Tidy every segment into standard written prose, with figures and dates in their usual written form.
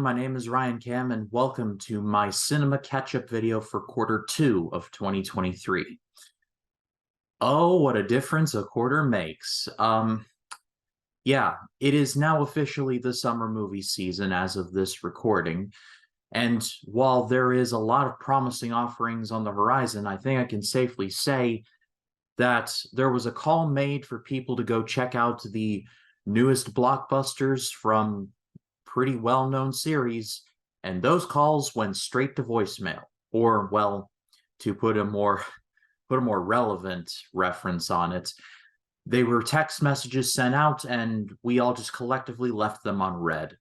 my name is Ryan Cam, and welcome to my cinema catch-up video for quarter 2 of 2023. Oh, what a difference a quarter makes. Yeah, it is now officially the summer movie season as of this recording, and while there is a lot of promising offerings on the horizon, I think I can safely say that there was a call made for people to go check out the newest blockbusters from pretty well-known series, and those calls went straight to voicemail. Or, well, to put a more relevant reference on it, they were text messages sent out, and we all just collectively left them unread.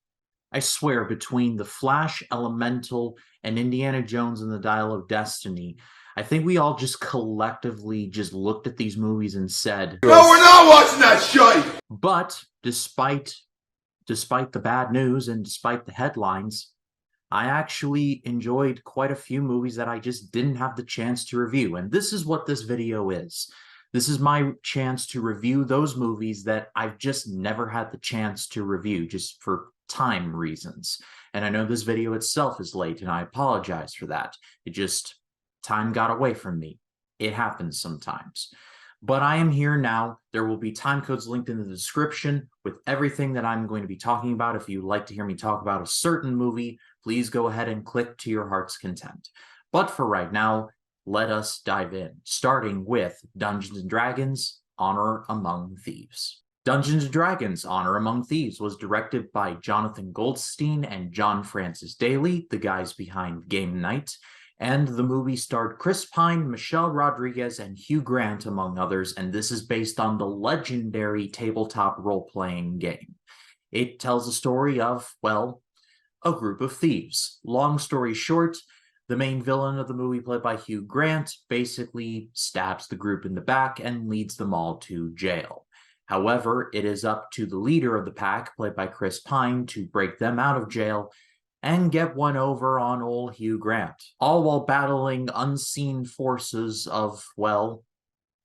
I swear, between The Flash, Elemental, and Indiana Jones and the Dial of Destiny, I think we all just collectively just looked at these movies and said, "No, we're not watching that shit!" But despite the bad news and despite the headlines, I actually enjoyed quite a few movies that I just didn't have the chance to review. And this is what this video is. This is my chance to review those movies that I've just never had the chance to review, just for time reasons. And I know this video itself is late, and I apologize for that. Time got away from me. It happens sometimes. But I am here now. There will be time codes linked in the description with everything that I'm going to be talking about. If you'd like to hear me talk about a certain movie, please go ahead and click to your heart's content. But for right now, let us dive in, starting with Dungeons & Dragons: Honor Among Thieves. Dungeons & Dragons: Honor Among Thieves was directed by Jonathan Goldstein and John Francis Daly, the guys behind Game Night, and the movie starred Chris Pine, Michelle Rodriguez, and Hugh Grant, among others, and this is based on the legendary tabletop role-playing game. It tells the story of, well, a group of thieves. Long story short, the main villain of the movie, played by Hugh Grant, basically stabs the group in the back and leads them all to jail. However, it is up to the leader of the pack, played by Chris Pine, to break them out of jail and get one over on old Hugh Grant, all while battling unseen forces of, well,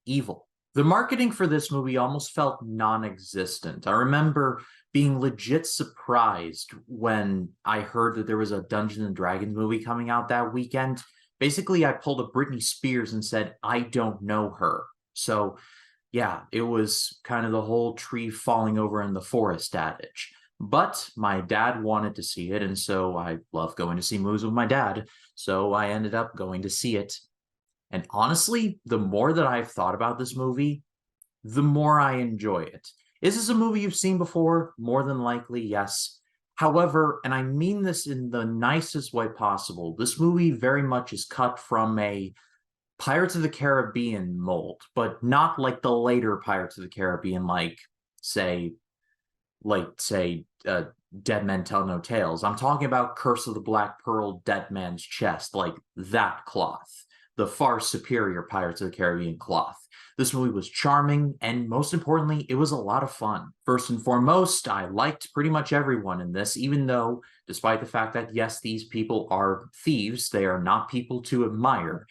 evil. The marketing for this movie almost felt non-existent. I remember being legit surprised when I heard that there was a Dungeons & Dragons movie coming out that weekend. Basically, I pulled a Britney Spears and said, I don't know her. So, yeah, it was kind of the whole tree falling over in the forest adage. But my dad wanted to see it, and so I love going to see movies with my dad, so I ended up going to see it. And honestly, the more that I've thought about this movie, the more I enjoy it. Is this a movie you've seen before? More than likely, yes. However, and I mean this in the nicest way possible, this movie very much is cut from a Pirates of the Caribbean mold, but not like the later Pirates of the Caribbean, say, Dead Men Tell No Tales. I'm talking about Curse of the Black Pearl, Dead Man's Chest, like that cloth. The far superior Pirates of the Caribbean cloth. This movie was charming, and most importantly, it was a lot of fun. First and foremost, I liked pretty much everyone in this, even though, despite the fact that, yes, these people are thieves, they are not people to admire.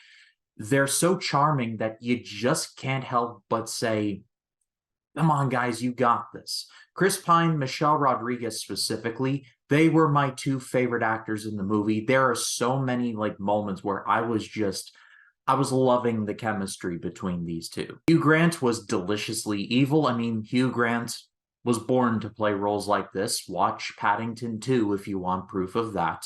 They're so charming that you just can't help but say, come on, guys, you got this. Chris Pine, Michelle Rodriguez specifically, they were my two favorite actors in the movie. There are so many moments where I was loving the chemistry between these two. Hugh Grant was deliciously evil. I mean, Hugh Grant was born to play roles like this. Watch Paddington 2 if you want proof of that.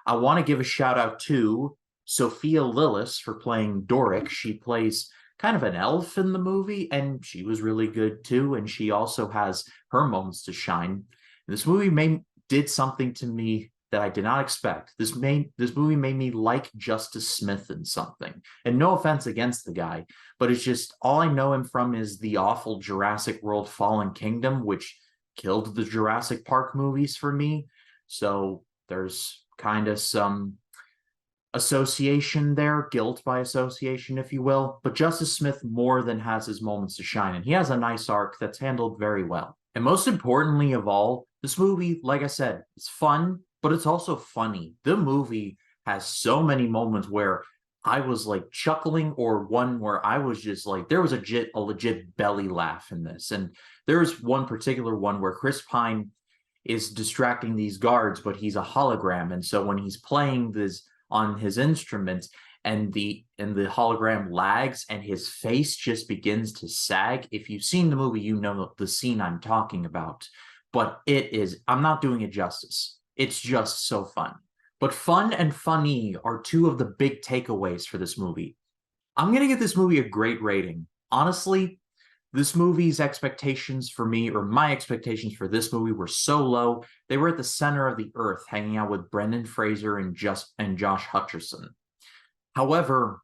I want to give a shout out to Sophia Lillis for playing Doric. She plays kind of an elf in the movie, and she was really good too, and she also has her moments to shine. This movie did something to me that I did not expect. This movie made me like Justice Smith in something. And no offense against the guy, but it's just, all I know him from is the awful Jurassic World Fallen Kingdom, which killed the Jurassic Park movies for me. So there's kind of some association there, guilt by association, if you will. But Justice Smith more than has his moments to shine, and he has a nice arc that's handled very well. And most importantly of all, this movie, like I said, it's fun, but it's also funny. The movie has so many moments where I was chuckling, or one where I was just there was a legit belly laugh in this. And there's one particular one where Chris Pine is distracting these guards, but he's a hologram. And so when he's playing this on his instrument and the hologram lags and his face just begins to sag. If you've seen the movie, you know the scene I'm talking about. But I'm not doing it justice. It's just so fun. But fun and funny are two of the big takeaways for this movie. I'm going to give this movie a great rating. Honestly, this movie's expectations for me, or my expectations for this movie, were so low. They were at the center of the earth, hanging out with Brendan Fraser and Josh Hutcherson. However,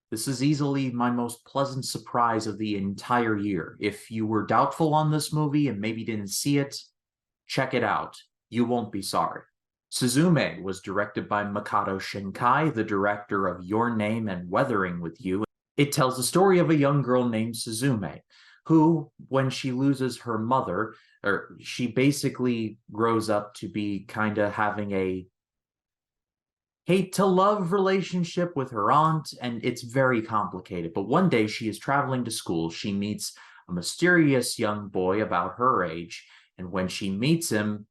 this is easily my most pleasant surprise of the entire year. If you were doubtful on this movie and maybe didn't see it, check it out. You won't be sorry. Suzume was directed by Makoto Shinkai, the director of Your Name and Weathering with You. It tells the story of a young girl named Suzume, who, when she loses her mother, or she basically grows up to be kind of having a hate-to-love relationship with her aunt, and it's very complicated. But one day she is traveling to school. She meets a mysterious young boy about her age, and when she meets him,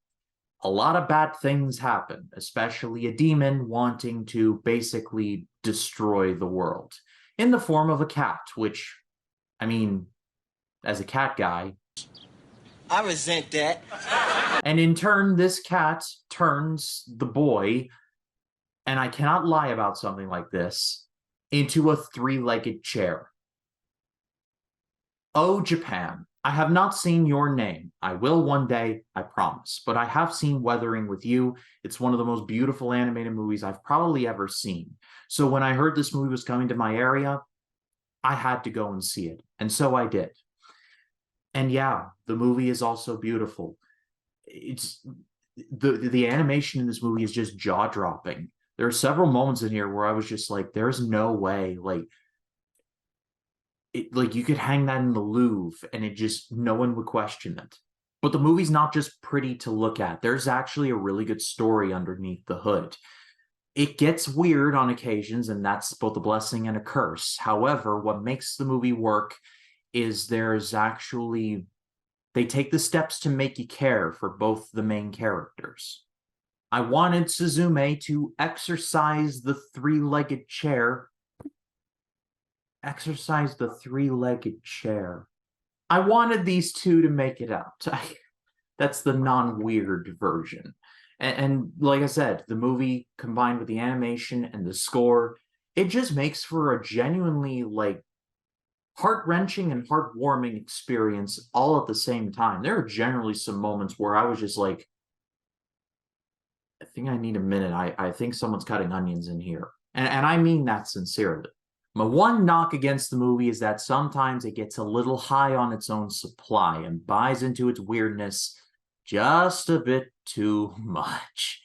a lot of bad things happen, especially a demon wanting to basically destroy the world in the form of a cat, which, I mean, as a cat guy, I resent that. And in turn, this cat turns the boy, and I cannot lie about something like this, into a three-legged chair. Oh, Japan. I have not seen Your Name. I will one day, I promise. But I have seen Weathering with You. It's one of the most beautiful animated movies I've probably ever seen. So when I heard this movie was coming to my area, I had to go and see it. And so I did. And yeah, the movie is also beautiful. It's the animation in this movie is just jaw-dropping. There are several moments in here where I was just like, there's no way, like you could hang that in the Louvre and it just, no one would question it. But the movie's not just pretty to look at. There's actually a really good story underneath the hood. It gets weird on occasions, and that's both a blessing and a curse. However, what makes the movie work is they take the steps to make you care for both the main characters. I wanted Suzume to exercise the three-legged chair. Exercise the three-legged chair. I wanted these two to make it out. That's the non-weird version. And like I said, the movie combined with the animation and the score, it just makes for a genuinely heart-wrenching and heartwarming experience all at the same time. There are generally some moments where I was just like, I think I need a minute. I think someone's cutting onions in here. And I mean that sincerely. My one knock against the movie is that sometimes it gets a little high on its own supply and buys into its weirdness just a bit too much.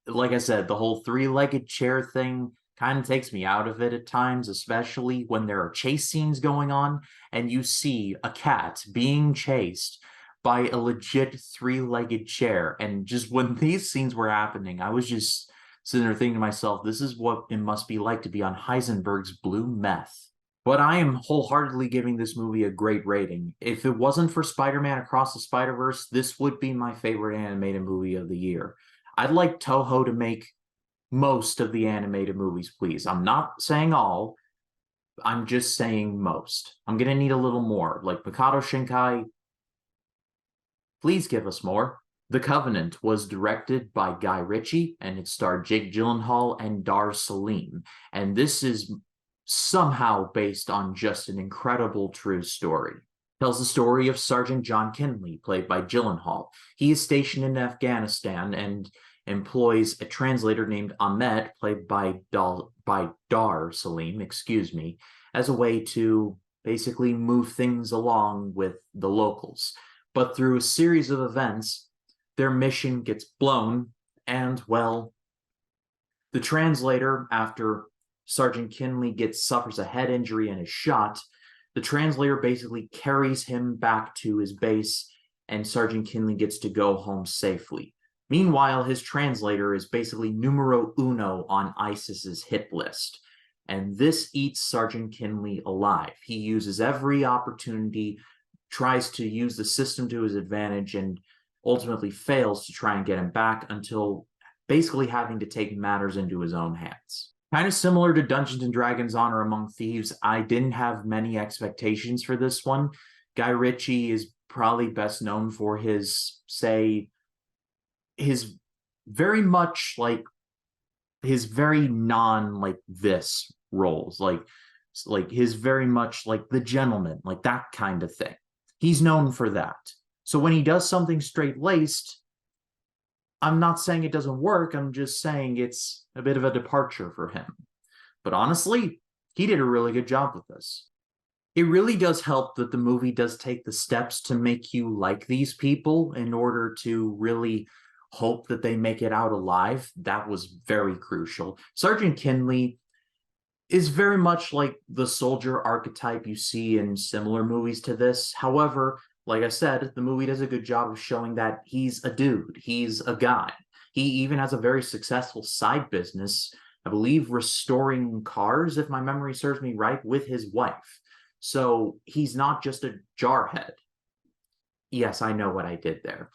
Like I said, the whole three-legged chair thing kind of takes me out of it at times, especially when there are chase scenes going on and you see a cat being chased by a legit three-legged chair. And just when these scenes were happening, I was just sitting there thinking to myself, this is what it must be like to be on Heisenberg's blue meth. But I am wholeheartedly giving this movie a great rating. If it wasn't for Spider-Man Across the Spider-Verse, this would be my favorite animated movie of the year. I'd like Toho to make most of the animated movies, please. I'm not saying all. I'm just saying most. I'm going to need a little more. Like Makoto Shinkai, please give us more. The Covenant was directed by Guy Ritchie, and it starred Jake Gyllenhaal and Dar Salim. And this is somehow based on just an incredible true story. It tells the story of Sergeant John Kinley, played by Gyllenhaal. He is stationed in Afghanistan and employs a translator named Ahmed, played by Dar Salim, as a way to basically move things along with the locals. But through a series of events, their mission gets blown, and, well, the translator, after Sergeant Kinley suffers a head injury and is shot, the translator basically carries him back to his base, and Sergeant Kinley gets to go home safely. Meanwhile, his translator is basically numero uno on ISIS's hit list, and this eats Sergeant Kinley alive. He uses every opportunity, tries to use the system to his advantage, and ultimately fails to try and get him back until basically having to take matters into his own hands. Kind of similar to Dungeons and Dragons Honor Among Thieves, I didn't have many expectations for this one. Guy Ritchie is probably best known for his, say, his very much like his very non like this roles, like his very much like the gentleman, like that kind of thing. He's known for that. So when he does something straight laced, I'm not saying it doesn't work. I'm just saying it's a bit of a departure for him. But honestly, he did a really good job with this. It really does help that the movie does take the steps to make you like these people in order to really hope that they make it out alive. That was very crucial. Sergeant Kinley is very much like the soldier archetype you see in similar movies to this. However, like I said, the movie does a good job of showing that he's a dude, he's a guy. He even has a very successful side business, I believe restoring cars, if my memory serves me right, with his wife. So he's not just a jarhead. Yes, I know what I did there.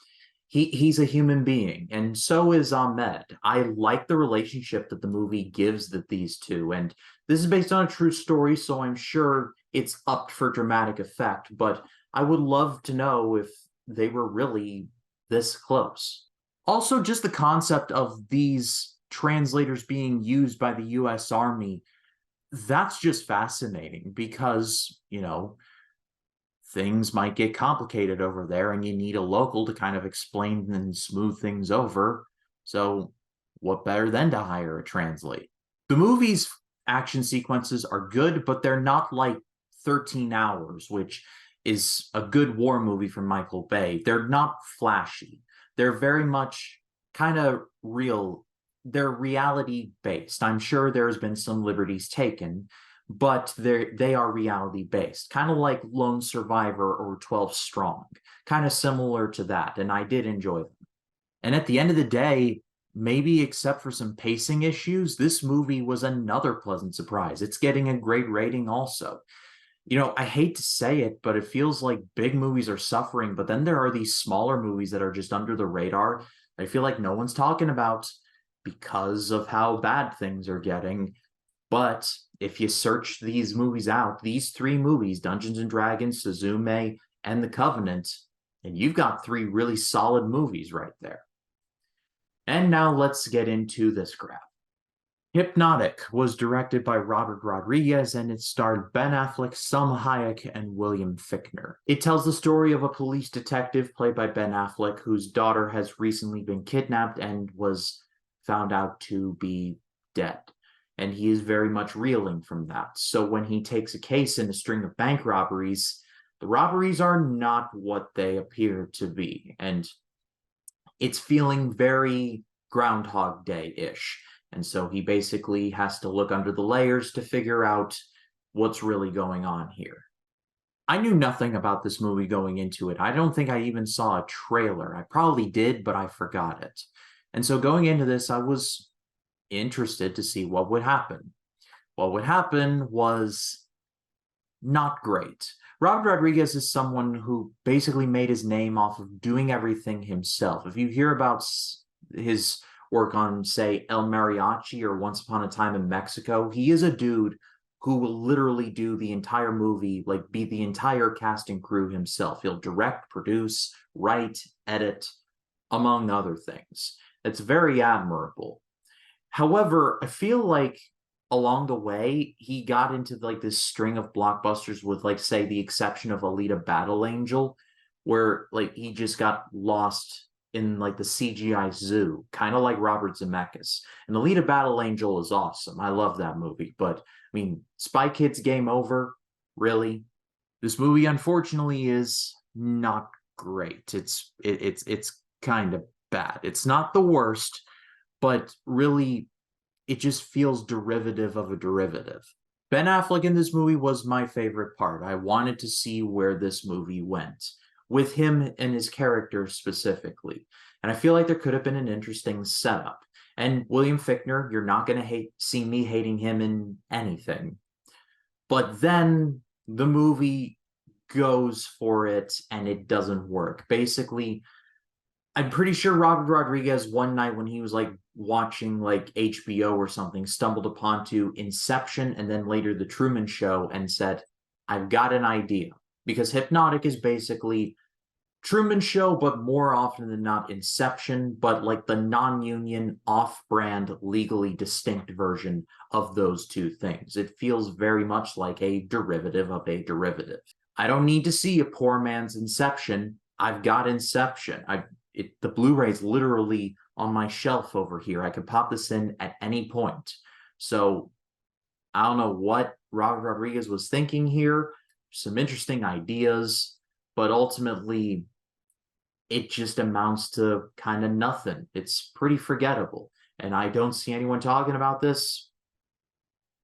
He's a human being, and so is Ahmed. I like the relationship that the movie gives that these two, and this is based on a true story, so I'm sure it's upped for dramatic effect, but I would love to know if they were really this close. Also, just the concept of these translators being used by the US Army, that's just fascinating because, things might get complicated over there and you need a local to kind of explain and smooth things over. So, what better than to hire a translate? The movie's action sequences are good, but they're not like 13 hours, which is a good war movie from Michael Bay. They're not flashy. They're very much kind of real. They're reality based. I'm sure there's been some liberties taken, but they are reality based, kind of like Lone Survivor or 12 Strong, kind of similar to that. And I did enjoy them. And at the end of the day, maybe except for some pacing issues, this movie was another pleasant surprise. It's getting a great rating also. I hate to say it, but it feels like big movies are suffering, but then there are these smaller movies that are just under the radar. I feel like no one's talking about because of how bad things are getting. But if you search these movies out, these three movies, Dungeons and Dragons, Suzume, and The Covenant, and you've got three really solid movies right there. And now let's get into this graph. Hypnotic was directed by Robert Rodriguez and it starred Ben Affleck, Salma Hayek, and William Fichtner. It tells the story of a police detective played by Ben Affleck whose daughter has recently been kidnapped and was found out to be dead. And he is very much reeling from that. So when he takes a case in a string of bank robberies, the robberies are not what they appear to be. And it's feeling very Groundhog Day-ish. And so he basically has to look under the layers to figure out what's really going on here. I knew nothing about this movie going into it. I don't think I even saw a trailer. I probably did, but I forgot it. And so going into this, I was interested to see what would happen. What would happen was not great. Robert Rodriguez is someone who basically made his name off of doing everything himself. If you hear about his work on, say, El Mariachi or Once Upon a Time in Mexico, he is a dude who will literally do the entire movie, like be the entire cast and crew himself. He'll direct, produce, write, edit, among other things. It's very admirable. However, I feel like along the way, he got into like this string of blockbusters with, like, say, the exception of Alita Battle Angel, where like he just got lost in like the CGI zoo, kind of like Robert Zemeckis. And Alita Battle Angel is awesome. I love that movie. But I mean, Spy Kids Game Over, really? This movie, unfortunately, is not great. It's kind of bad. It's not the worst, but really, it just feels derivative of a derivative. Ben Affleck in this movie was my favorite part. I wanted to see where this movie went, with him and his character specifically. And I feel like there could have been an interesting setup. And William Fichtner, you're not going to see me hating him in anything. But then the movie goes for it and it doesn't work. Basically, I'm pretty sure Robert Rodriguez one night when he was like watching like HBO or something stumbled upon to Inception and then later The Truman Show and said, "I've got an idea." Because Hypnotic is basically Truman Show, but more often than not Inception, but like the non-union, off-brand, legally distinct version of those two things. It feels very much like a derivative of a derivative. I don't need to see a poor man's Inception. I've got Inception. The Blu-ray's literally on my shelf over here. I could pop this in at any point. So I don't know what Robert Rodriguez was thinking here. Some interesting ideas, but ultimately it just amounts to kind of nothing. It's pretty forgettable. And I don't see anyone talking about this.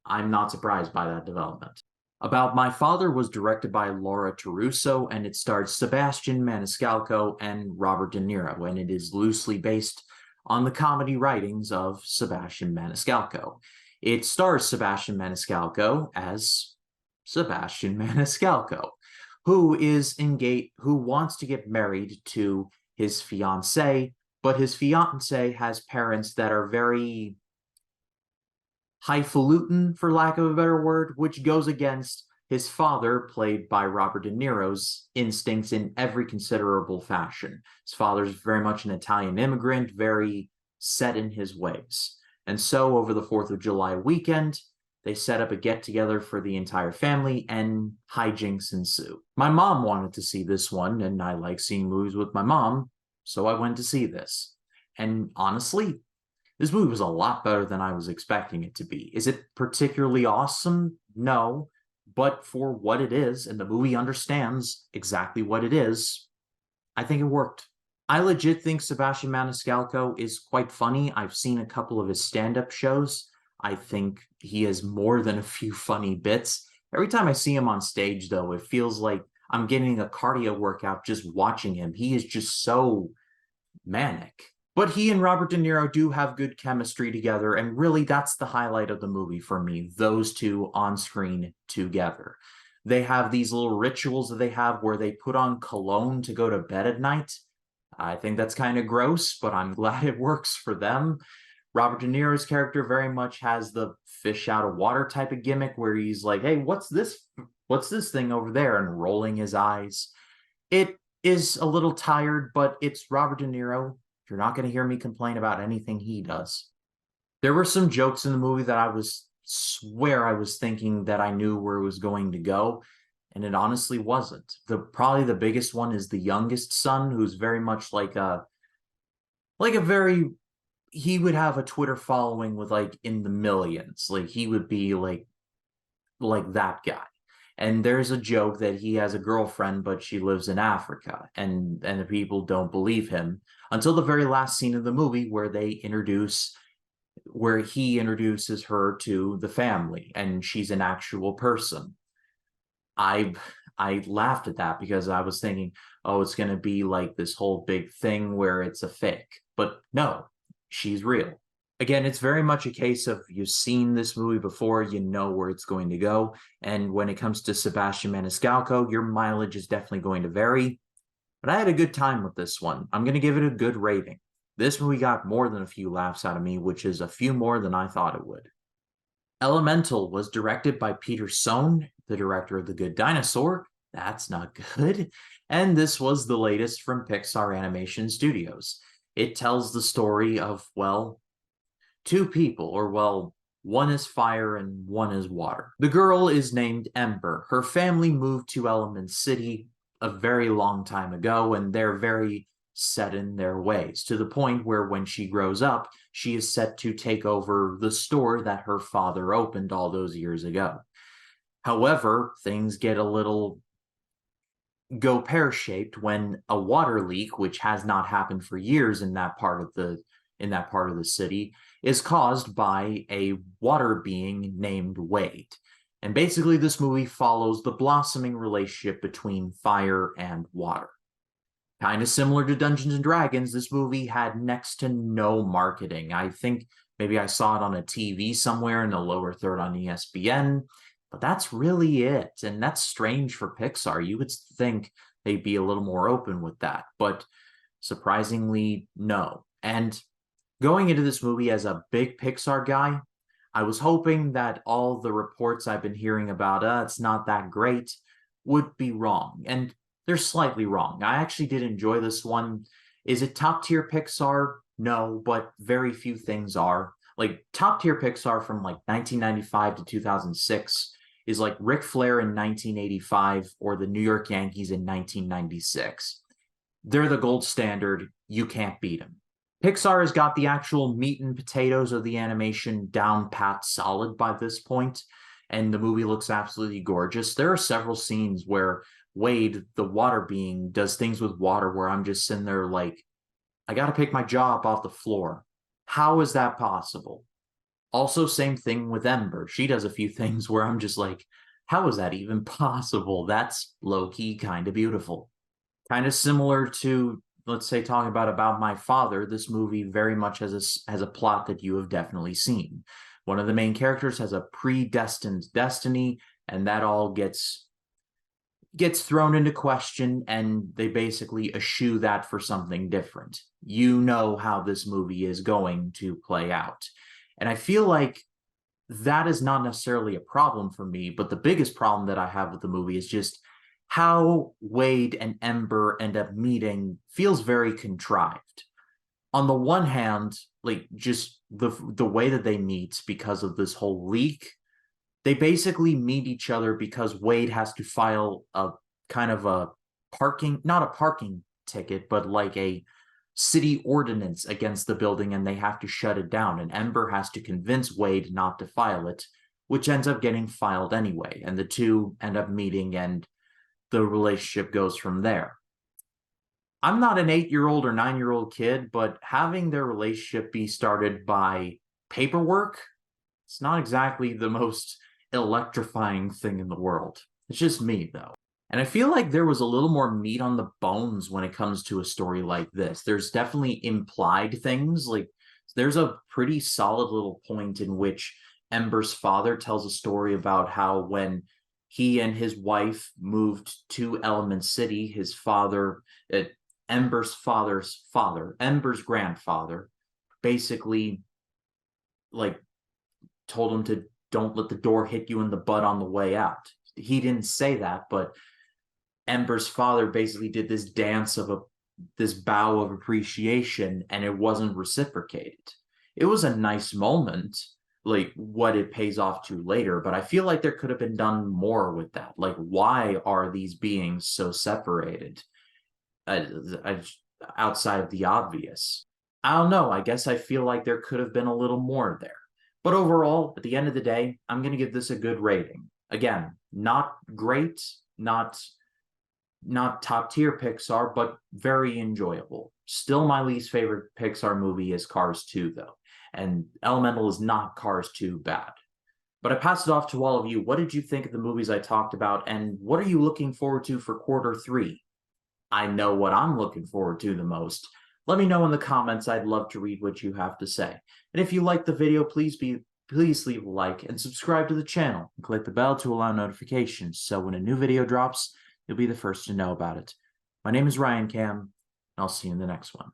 I'm not surprised by that development. About My Father was directed by Laura Taruso, and it stars Sebastian Maniscalco and Robert De Niro, and it is loosely based on the comedy writings of Sebastian Maniscalco. It stars Sebastian Maniscalco as Sebastian Maniscalco, who wants to get married to his fiancée, but his fiancée has parents that are very highfalutin, for lack of a better word, which goes against his father, played by Robert De Niro's instincts in every considerable fashion. His father's very much an Italian immigrant, very set in his ways. And so, over the 4th of July weekend, they set up a get-together for the entire family, and hijinks ensue. My mom wanted to see this one, and I like seeing movies with my mom, so I went to see this. And honestly, this movie was a lot better than I was expecting it to be. Is it particularly awesome? No. But for what it is, and the movie understands exactly what it is, I think it worked. I legit think Sebastian Maniscalco is quite funny. I've seen a couple of his stand-up shows. I think he has more than a few funny bits. Every time I see him on stage, though, it feels like I'm getting a cardio workout just watching him. He is just so manic. But he and Robert De Niro do have good chemistry together, and really that's the highlight of the movie for me, those two on screen together. They have these little rituals that they have where they put on cologne to go to bed at night. I think that's kind of gross, but I'm glad it works for them. Robert De Niro's character very much has the fish out of water type of gimmick where he's like, "Hey, what's this? What's this thing over there?" and rolling his eyes. It is a little tired, but it's Robert De Niro. You're not going to hear me complain about anything he does. There were some jokes in the movie that swear I was thinking that I knew where it was going to go, and it honestly wasn't. Probably the biggest one is the youngest son, who's very much like a very he would have a Twitter following with like in the millions. Like he would be like that guy. And there's a joke that he has a girlfriend, but she lives in Africa, and the people don't believe him until the very last scene of the movie where he introduces her to the family, and she's an actual person. I I laughed at that because I was thinking, oh, it's going to be like this whole big thing where it's a fake, but no, she's real. Again, it's very much a case of you've seen this movie before, you know where it's going to go. And when it comes to Sebastian Maniscalco, your mileage is definitely going to vary. But I had a good time with this one. I'm going to give it a good rating. This movie got more than a few laughs out of me, which is a few more than I thought it would. Elemental was directed by Peter Sohn, the director of The Good Dinosaur. That's not good. And this was the latest from Pixar Animation Studios. It tells the story of, well, two people, or well, one is fire and one is water. The girl is named Ember. Her family moved to Element City a very long time ago, and they're very set in their ways, to the point where when she grows up, she is set to take over the store that her father opened all those years ago. However, things get a little go pear-shaped when a water leak, which has not happened for years in that part of the city, is caused by a water being named Wade. And basically this movie follows the blossoming relationship between fire and water. Kind of similar to Dungeons and Dragons, this movie had next to no marketing. I think maybe I saw it on a TV somewhere in the lower third on ESPN, but that's really it. And that's strange for Pixar. You would think they'd be a little more open with that. But Surprisingly, no. And going into this movie as a big Pixar guy, I was hoping that all the reports I've been hearing about, it's not that great, would be wrong. And they're slightly wrong. I actually did enjoy this one. Is it top tier Pixar? No, but very few things are. Like top tier Pixar from like 1995 to 2006 is like Ric Flair in 1985 or the New York Yankees in 1996. They're the gold standard. You can't beat them. Pixar has got the actual meat and potatoes of the animation down pat solid by this point, and the movie looks absolutely gorgeous. There are several scenes where Wade, the water being, does things with water where I'm just sitting there like, I got to pick my jaw up off the floor. How is that possible? Also, same thing with Ember. She does a few things where I'm just like, how is that even possible? That's low-key kind of beautiful. Kind of similar to, let's say, talking about my father. This movie very much has a plot that you have definitely seen. One of the main characters has a predestined destiny, and that all gets thrown into question, and they basically eschew that for something different. You know how this movie is going to play out. And I feel like that is not necessarily a problem for me, but the biggest problem that I have with the movie is just how Wade and Ember end up meeting feels very contrived. On the one hand, like just the way that they meet because of this whole leak, they basically meet each other because Wade has to file a kind of a not a parking ticket, but like a city ordinance against the building, and they have to shut it down. And Ember has to convince Wade not to file it, which ends up getting filed anyway. And the two end up meeting, and the relationship goes from there. I'm not an 8-year-old or 9-year-old kid, but having their relationship be started by paperwork, it's not exactly the most electrifying thing in the world. It's just me, though. And I feel like there was a little more meat on the bones when it comes to a story like this. There's definitely implied things. Like, there's a pretty solid little point in which Ember's father tells a story about how when he and his wife moved to Element City, his father, Ember's father's father, Ember's grandfather, basically, like, told him to don't let the door hit you in the butt on the way out. He didn't say that, but Ember's father basically did this dance of this bow of appreciation, and it wasn't reciprocated. It was a nice moment, like what it pays off to later, but I feel like there could have been done more with that. Like, why are these beings so separated outside of the obvious? I don't know. I guess I feel like there could have been a little more there. But overall, at the end of the day, I'm going to give this a good rating. Again, not great, not top tier Pixar, but very enjoyable. Still my least favorite Pixar movie is Cars 2, though. And Elemental is not Cars 2 bad. But I pass it off to all of you. What did you think of the movies I talked about? And what are you looking forward to for Q3? I know what I'm looking forward to the most. Let me know in the comments. I'd love to read what you have to say. And if you liked the video, please leave a like and subscribe to the channel. And click the bell to allow notifications, so when a new video drops, you'll be the first to know about it. My name is Ryan Cam, and I'll see you in the next one.